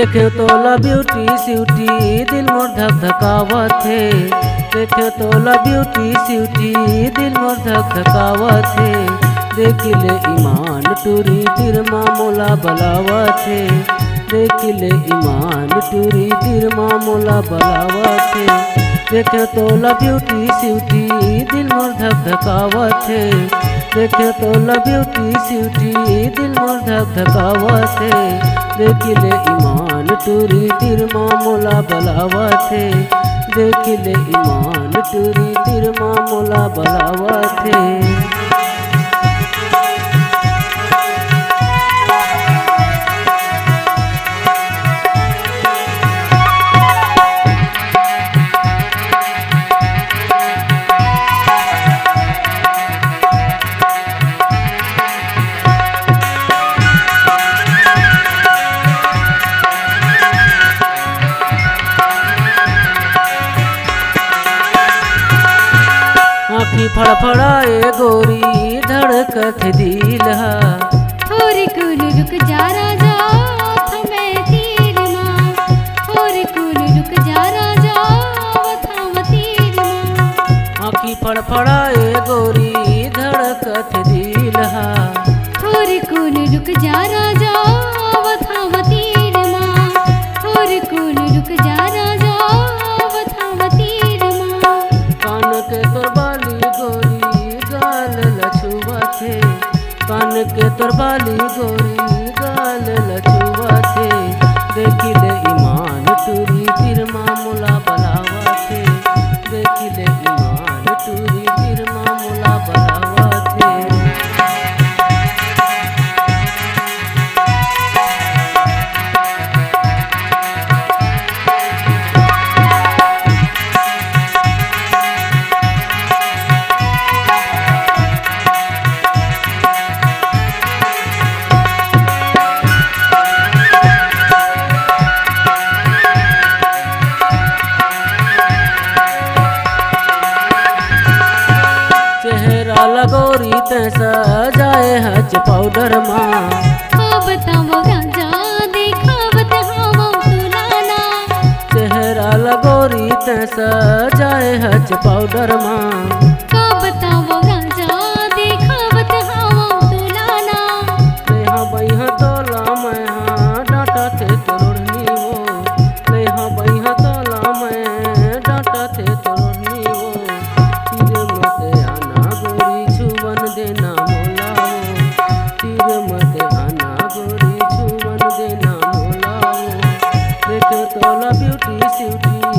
देखे तोला ब्यूटी स्यूटी दिल मोर धक धकावत है। देखे तोला ब्यूटी स्यूटी दिल मोर धक धकावत है। देख ले ईमान टूरी तिरमा मोला बलावत है। देख ले ईमान टूरी तिरमा मोला बलावत है। देखे तोला ब्यूटी स्यूटी दिल मोर धक धकावत है। देखे तोला ब्यूटी स्यूटी दिल मोर धक धकावत है। देख ले ईमान टूरी तिरमा मोला बलावत है। देख ले ईमान टूरी तिरमा मोला बलावत है। आँखी फड़फड़ाए गोरी धड़कत दिल हा। थोड़ी कुल रुक जा राजा थमे तीर माँ। थोड़ी कुल रुक जा राजा थम तीर माँ। आँखी फड़फड़ाए गोरी धड़कत दिल हा। थोड़ी कुल रुक जा राजा थम तीर माँ। थोड़ी कुल रुक जा राजा थम तीर माँ। कान के तोर बाली गोरी गाल लछुवत है। कान के तोर बाली गोरी गाल लछुवत है। देख ले ईमान टूरी तिरमा मोला बलावत है। देख ले ईमान टूरी तिरमा मोला बलावत है। चेहरा लगोरी तैसा जाए हज पाउडर माँ। बताओ गांजा देखा बताओ तुलाना। चेहरा लगोरी तैसा जाए हज पाउडर माँ। बताओ गांजा देखा बताओ तुलाना। लेहा बैहा तोला मैं हाँ डांटा थे तोड़नी वो। लेहा बैहा तोला मैं डांटा थे तोड़नी वो। तीर मत आना गोरी छुवन देना मोला वो। तीर मत आना गोरी छुवन देना मोला वो। देखे तोला ब्यूटी स्यूटी